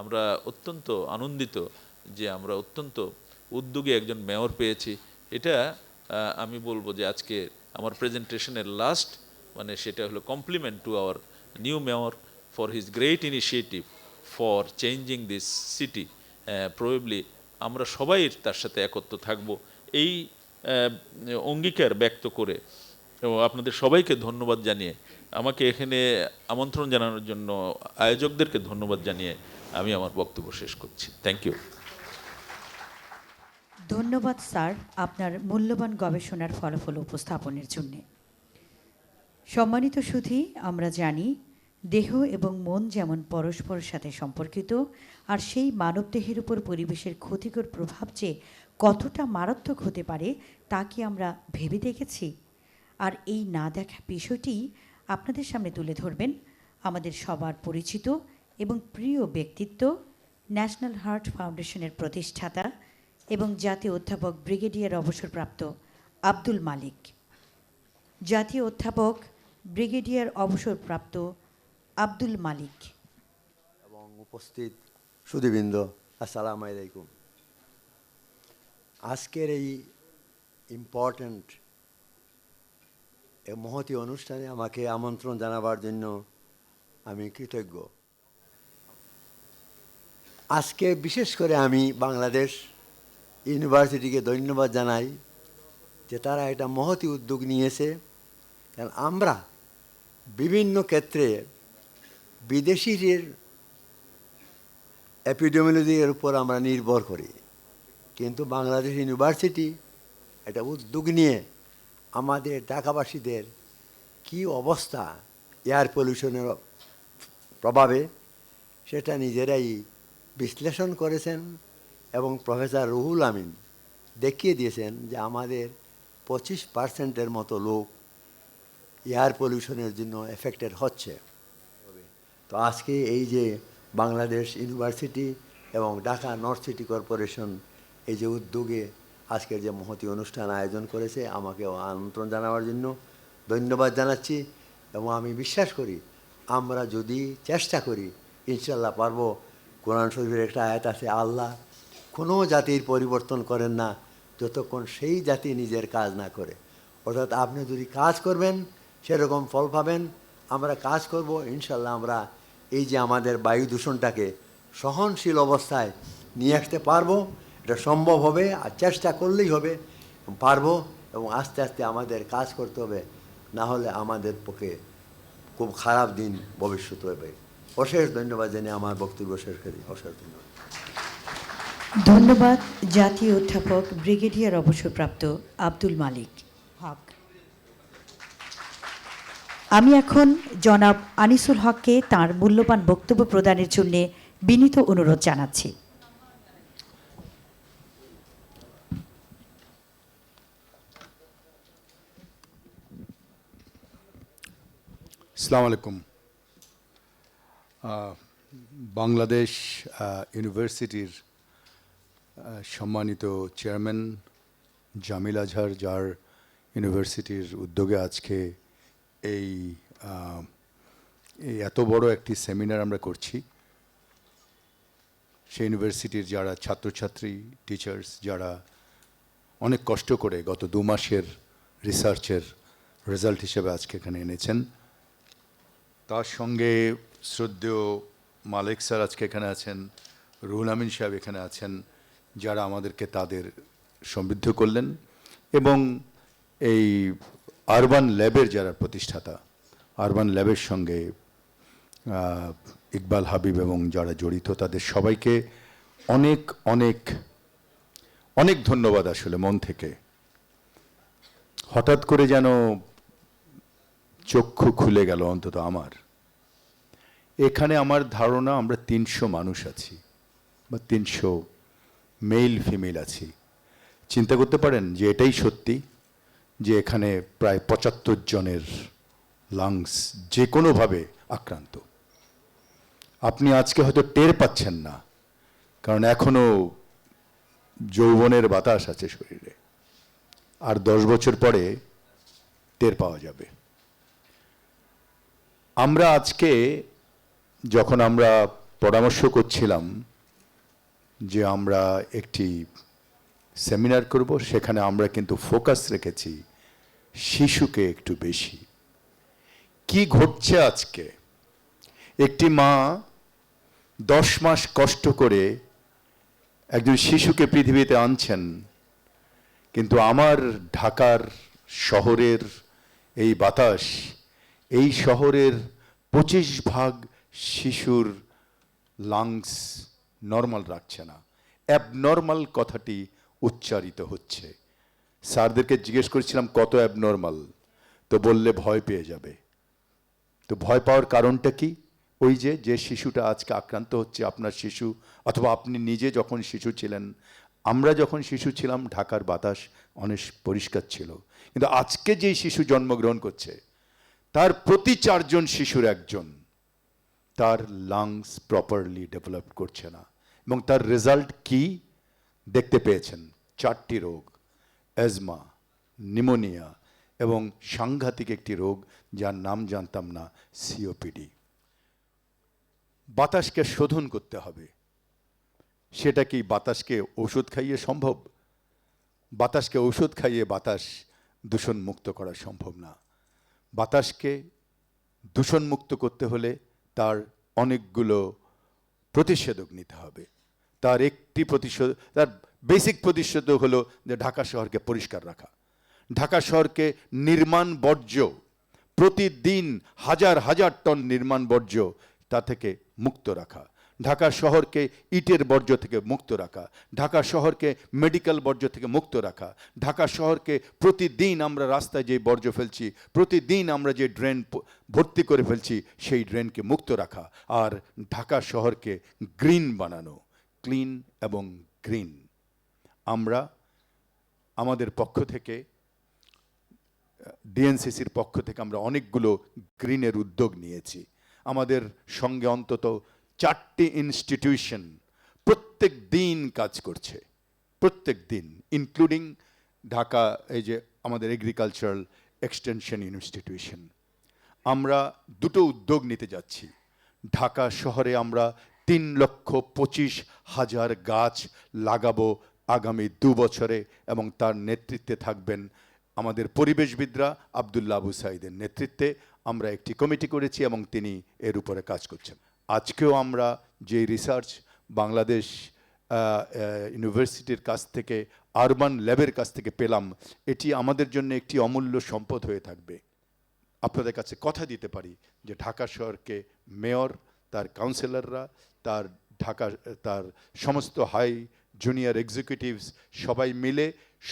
আমরা অত্যন্ত আনন্দিত যে আমরা অত্যন্ত উদ্যোগী একজন মেয়র পেয়েছি। এটা আমি বলবো যে আজকে আমার প্রেজেন্টেশনের লাস্ট মানে সেটা হলো compliment to our new mayor for his great initiative for changing this city. Probably আমরা সবাই তার সাথে একত্র থাকব এই অঙ্গীকার ব্যক্ত করে এবং আপনাদের সবাইকে ধন্যবাদ জানিয়ে আমাকে এখানে আমন্ত্রণ জানানোর জন্য আয়োজকদেরকে ধন্যবাদ জানিয়ে আমি আমার বক্তব্য শেষ করছি। Thank you. ধন্যবাদ স্যার আপনার মূল্যবান গবেষণার ফলাফল উপস্থাপনের জন্য। সম্মানিত সুধী, আমরা জানি দেহ এবং মন যেমন পরস্পরের সাথে সম্পর্কিত, আর সেই মানবদেহের উপর পরিবেশের ক্ষতিকর প্রভাব যে কতটা মারাত্মক হতে পারে তা কি আমরা ভেবে দেখেছি? আর এই না দেখা বিষয়টি আপনাদের সামনে তুলে ধরবেন আমাদের সবার পরিচিত এবং প্রিয় ব্যক্তিত্ব, ন্যাশনাল হার্ট ফাউন্ডেশনের প্রতিষ্ঠাতা এবং জাতীয় অধ্যাপক ব্রিগেডিয়ার অবসরপ্রাপ্ত আব্দুল মালিক। জাতীয় অধ্যাপক ব্রিগেডিয়ার অবসরপ্রাপ্ত আব্দুল মালিক এবং উপস্থিত সুধীবৃন্দ, আসসালামু আলাইকুম। আজকের এই ইম্পর্ট্যান্ট এই মহতী অনুষ্ঠানে আমাকে আমন্ত্রণ জানাবার জন্য আমি কৃতজ্ঞ। আজকে বিশেষ করে আমি বাংলাদেশ ইউনিভার্সিটিকে ধন্যবাদ জানাই যে তারা এটা মহতী উদ্যোগ নিয়েছে। কারণ আমরা বিভিন্ন ক্ষেত্রে বিদেশিদের এপিডেমিওলজির উপর আমরা নির্ভর করি, কিন্তু বাংলাদেশ ইউনিভার্সিটি একটা উদ্যোগ নিয়ে আমাদের ঢাকাবাসীদের কি অবস্থা এয়ার পলিউশনের প্রভাবে সেটা নিজেরাই বিশ্লেষণ করেছেন এবং প্রফেসর রুহুল আমিন দেখিয়ে দিয়েছেন যে আমাদের 25% মতো লোক এয়ার পলিউশনের জন্য এফেক্টেড হচ্ছে। তো আজকে এই যে বাংলাদেশ ইউনিভার্সিটি এবং ঢাকা নর্থ সিটি কর্পোরেশন এই যে উদ্যোগে আজকের যে মহতী অনুষ্ঠান আয়োজন করেছে, আমাকে আমন্ত্রণ জানাবার জন্য ধন্যবাদ জানাচ্ছি। এবং আমি বিশ্বাস করি আমরা যদি চেষ্টা করি ইনশাল্লাহ পারবো। কোরআন শরীফের একটা আয়াত আছে, আল্লাহ কোনো জাতির পরিবর্তন করেন না যতক্ষণ সেই জাতি নিজের কাজ না করে। অর্থাৎ আপনি যদি কাজ করবেন সেরকম ফল পাবেন। আমরা কাজ করব, ইনশাল্লাহ আমরা এই যে আমাদের বায়ু দূষণটাকে সহনশীল অবস্থায় নিয়ে আসতে পারবো। এটা সম্ভব হবে, আর চেষ্টা করলেই হবে, পারবো। এবং আস্তে আস্তে আমাদের কাজ করতে হবে, না হলে আমাদের পক্ষে খুব খারাপ দিন ভবিষ্যৎ হবে। অশেষ ধন্যবাদ জানিয়ে আমার বক্তব্য শেষ করি। অশেষ ধন্যবাদ। ধন্যবাদ জাতীয় অধ্যাপক ব্রিগেডিয়ার অবসরপ্রাপ্ত আব্দুল মালিক হক। আমি এখন জনাব আনিসুল হককে তার মূল্যবান বক্তব্য প্রদানের জন্য বিনীত অনুরোধ জানাচ্ছি। আসসালামু আলাইকুম। বাংলাদেশ ইউনিভার্সিটির সম্মানিত চেয়ারম্যান জামিল আজহার, যার ইউনিভার্সিটির উদ্যোগে আজকে এই এত বড় একটি সেমিনার আমরা করছি, সেই ইউনিভার্সিটির যারা ছাত্রছাত্রী, টিচার্স, যারা অনেক কষ্ট করে গত 2 মাসের রিসার্চের রেজাল্ট হিসেবে আজকে এখানে এনেছেন, তার সঙ্গে শ্রদ্ধেয় মালিক স্যার আজকে এখানে আছেন, রুহুল আমিন সাহেব এখানে আছেন, যারা আমাদেরকে তাদের সমৃদ্ধ করলেন, এবং এই আরবান ল্যাবের যারা প্রতিষ্ঠাতা, আরবান ল্যাবের সঙ্গে ইকবাল হাবিব এবং যারা জড়িত, তাদের সবাইকে অনেক অনেক অনেক ধন্যবাদ আসলে মন থেকে। হঠাৎ করে যেন চক্ষু খুলে গেল, অন্তত আমার। এখানে আমার ধারণা আমরা 300 মানুষ আছি, বা 300 মেল ফিমেল আছি। চিন্তা করতে পারেন যে এটাই সত্যি যে এখানে প্রায় 75 জনের লাংস যে কোনোভাবে আক্রান্ত। আপনি আজকে হয়তো টের পাচ্ছেন না, কারণ এখনো যৌবনের বাতাস আছে শরীরে, আর 10 বছর পরে টের পাওয়া যাবে। আমরা আজকে যখন আমরা পরামর্শ করছিলাম যে আমরা একটি সেমিনার করব, সেখানে আমরা কিন্তু ফোকাস রেখেছি শিশুকে একটু বেশি। কি ঘটছে আজকে? একটি মা 10 মাস কষ্ট করে একজন শিশুকে পৃথিবীতে আনছেন, কিন্তু আমার ঢাকার শহরের এই বাতাস এই শহরের 25% শিশুর লাংস নর্মাল রাখছে না, অ্যাবনর্মাল কথাটি উচ্চারিত হচ্ছে। স্যারদেরকে জিজ্ঞেস করেছিলাম কত অ্যাবনর্মাল, তো বললে ভয় পেয়ে যাবে। তো ভয় পাওয়ার কারণটা কি? ওই যে শিশুটা আজকে আক্রান্ত হচ্ছে আপনার শিশু, অথবা আপনি নিজে যখন শিশু ছিলেন, আমরা যখন শিশু ছিলাম ঢাকার বাতাস অনেক পরিষ্কার ছিল, কিন্তু আজকে যেই শিশু জন্মগ্রহণ করছে তার প্রতি 4 জন শিশুর একজন তার লাংস প্রপারলি ডেভেলপ করছে না, এবং তার রেজাল্ট কি দেখতে পেয়েছেন? 4টি রোগ, অ্যাজমা, নিউমোনিয়া এবং সাংঘাতিক একটি রোগ যার নাম জানতাম না, সিওপিডি। বাতাসকে শোধন করতে হবে। সেটা কি বাতাসকে ওষুধ খাইয়ে সম্ভব? বাতাসকে ওষুধ খাইয়ে বাতাস দূষণমুক্ত করা সম্ভব না। বাতাসকে দূষণমুক্ত করতে হলে তার অনেকগুলো প্রতিষেধক নিতে হবে। তার একটি তার বেসিক প্রতিষেধক হলো যে ঢাকা শহরকে পরিষ্কার রাখা, ঢাকা শহরকে নির্মাণ বর্জ্য, প্রতিদিন হাজার হাজার টন নির্মাণ বর্জ্য তা থেকে মুক্ত রাখা, ঢাকা শহরকে ইটের বর্জ্য থেকে মুক্ত রাখা, ঢাকা শহরকে মেডিকেল বর্জ্য থেকে মুক্ত রাখা, ঢাকা শহরকে প্রতিদিন আমরা রাস্তায় যে বর্জ্য ফেলছি, প্রতিদিন আমরা যে ড্রেন ভর্তি করে ফেলছি, সেই ড্রেনকে মুক্ত রাখা, আর ঢাকা শহরকে গ্রিন বানানো, ক্লিন এবং গ্রিন। আমরা আমাদের পক্ষ থেকে, ডিএনসিসির পক্ষ থেকে আমরা অনেকগুলো গ্রিনের উদ্যোগ নিয়েছি। আমাদের সঙ্গে অন্তত 4টি ইনস্টিটিউশন প্রত্যেক দিন কাজ করছে, প্রত্যেক দিন, ইনক্লুডিং ঢাকা এই যে আমাদের এগ্রিকালচারাল এক্সটেনশন ইনস্টিটিউশন। আমরা 2টো উদ্যোগ নিতে যাচ্ছি। ঢাকা শহরে আমরা 3,25,000 গাছ লাগাবো আগামী 2 বছরে, এবং তার নেতৃত্বে থাকবেন আমাদের পরিবেশবিদরা আব্দুল্লাহ আবু সাইদের নেতৃত্বে। আমরা একটি কমিটি করেছি এবং তিনি এর উপরে কাজ করছেন। আজকেও আমরা যে রিসার্চ বাংলাদেশ ইউনিভার্সিটির কাছ থেকে, আরবান ল্যাবের কাছ থেকে পেলাম, এটি আমাদের জন্য একটি অমূল্য সম্পদ হয়ে থাকবে। আপনাদের কাছে কথা দিতে পারি যে ঢাকা শহরকে মেয়র, তার কাউন্সিলররা, তার সমস্ত হাই জুনিয়র এক্সিকিউটিভস সবাই মিলে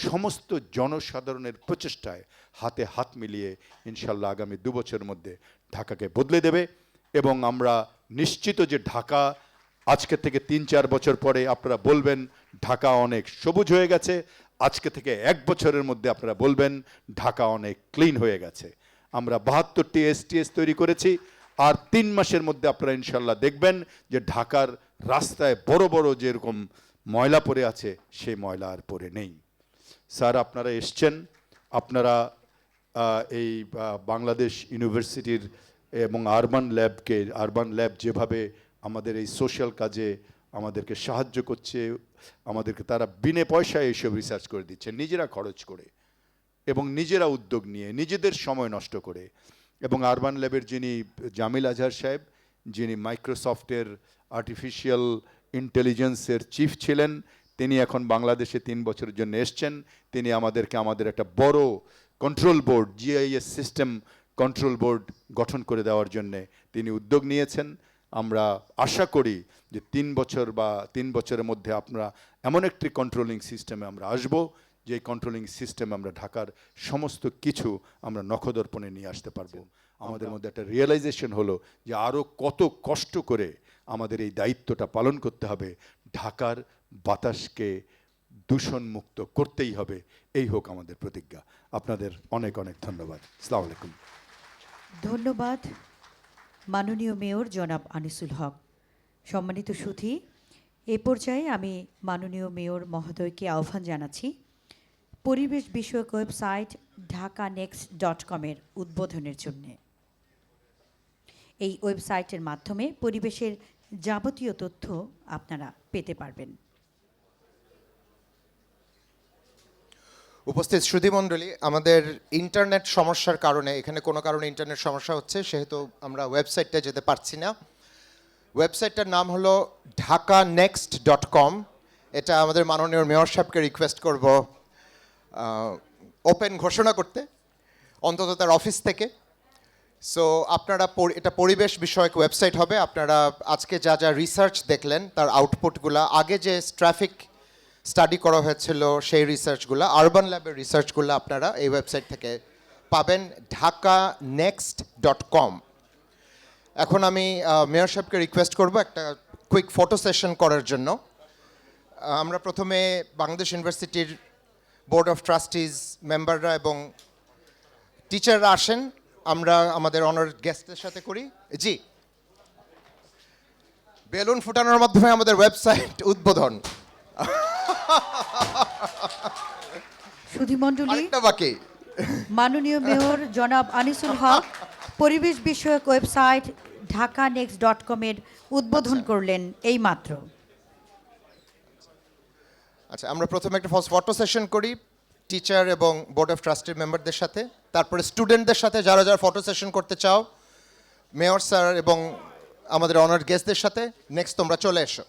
সমস্ত জনসাধারণের প্রচেষ্টায় হাতে হাত মিলিয়ে ইনশাল্লাহ আগামী 2 বছরের মধ্যে ঢাকাকে বদলে দেবে। এবং আমরা নিশ্চিত যে ঢাকা আজকে থেকে 3-4 বছর পরে আপনারা বলবেন ঢাকা অনেক সবুজ হয়ে গেছে, আজকে থেকে 1 বছরের মধ্যে আপনারা বলবেন ঢাকা অনেক ক্লিন হয়ে গেছে। আমরা 72টি STS তৈরি করেছি, আর 3 মাসের মধ্যে আপনারা ইনশাল্লাহ দেখবেন যে ঢাকার রাস্তায় বড় বড় যেরকম ময়লা পড়ে আছে সেই ময়লা আর পড়ে নেই। স্যার, আপনারা এসছেন, আপনারা এই বাংলাদেশ ইউনিভার্সিটির এবং আরবান ল্যাব যেভাবে আমাদের এই সোশ্যাল কাজে আমাদেরকে সাহায্য করছে, আমাদেরকে তারা বিনে পয়সায় এইসব রিসার্চ করে দিচ্ছে, নিজেরা খরচ করে এবং নিজেরা উদ্যোগ নিয়ে, নিজেদের সময় নষ্ট করে। এবং আরবান ল্যাবের যিনি জামিল আজহার সাহেব, যিনি মাইক্রোসফটের আর্টিফিশিয়াল ইন্টেলিজেন্সের চিফ ছিলেন, তিনি এখন বাংলাদেশে 3 বছরের জন্য এসছেন। তিনি আমাদের একটা বড় control board, GIS system control board গঠন করে দেওয়ার জন্য তিনি উদ্যোগ নিয়েছেন। আমরা আশা করি যে 3 বছরের মধ্যে আমরা এমন একটি কন্ট্রোলিং সিস্টেমে আমরা আসব, যে কন্ট্রোলিং সিস্টেমে আমরা ঢাকার সমস্ত কিছু আমরা নখদর্পণে নিয়ে আসতে পারবো। আমাদের মধ্যে একটা রিয়েলাইজেশন হলো যে আরও কত কষ্ট করে আমাদের এই দায়িত্বটা পালন করতে হবে, ঢাকার বাতাসকে দূষণমুক্ত করতেই হবে। এই হোক আমাদের প্রতিজ্ঞা। আপনাদের অনেক অনেক ধন্যবাদ। আসসালামু আলাইকুম। ধন্যবাদ মাননীয় মেয়র জনাব আনিসুল হক। সম্মানিত সুধী, এ পর্যায়ে আমি মাননীয় মেয়র মহোদয়কে আহ্বান জানাচ্ছি পরিবেশ বিষয়ক ওয়েবসাইট dhakanext.com-এর উদ্বোধনের জন্য। এই ওয়েবসাইটের মাধ্যমে পরিবেশের যাবতীয় তথ্য আপনারা পেতে পারবেন। উপস্থিত শ্রুতিমণ্ডলী, আমাদের ইন্টারনেট সমস্যার কারণে, এখানে কোনো কারণে ইন্টারনেট সমস্যা হচ্ছে, সেহেতু আমরা ওয়েবসাইটটা যেতে পারছি না। ওয়েবসাইটটার নাম হলো dhakanext.com। এটা আমাদের মাননীয় মেয়র সাহেবকে রিকোয়েস্ট করব ওপেন ঘোষণা করতে, অন্তত তার অফিস থেকে। সো আপনারা এটা পরিবেশ বিষয়ক ওয়েবসাইট হবে। আপনারা আজকে যা যা রিসার্চ দেখলেন তার আউটপুটগুলো, আগে যে ট্রাফিক স্টাডি করা হয়েছিল সেই রিসার্চগুলো, আরবান ল্যাবের রিসার্চগুলো আপনারা এই ওয়েবসাইট থেকে পাবেন, dhakanext.com। এখন আমি মেয়র সাহেবকে রিকোয়েস্ট করব একটা কুইক ফটো সেশন করার জন্য। আমরা প্রথমে বাংলাদেশ ইউনিভার্সিটির বোর্ড অফ ট্রাস্টিজ মেম্বাররা এবং টিচাররা আসেন, আমরা আমাদের অনার গেস্টের সাথে করি। জি, বেলুন ফুটানোর মাধ্যমে আমাদের ওয়েবসাইট উদ্বোধন। সুধীমণ্ডলী, আরেকটা বাকি। মাননীয় মেয়র জনাব আনিসুল হক পরিবেশ বিষয়ক ওয়েবসাইট dhakanext.com এর উদ্বোধন করলেন এইমাত্র। আচ্ছা, আমরা প্রথমে একটা ফটো সেশন করি টিচার এবং বোর্ড অফ ট্রাস্টির মেম্বারদের সাথে, তারপরে স্টুডেন্টদের সাথে যারা যারা ফটো সেশন করতে চাও, মেয়র স্যার এবং আমাদের অনার গেস্টদের সাথে। নেক্সট তোমরা চলে এসো।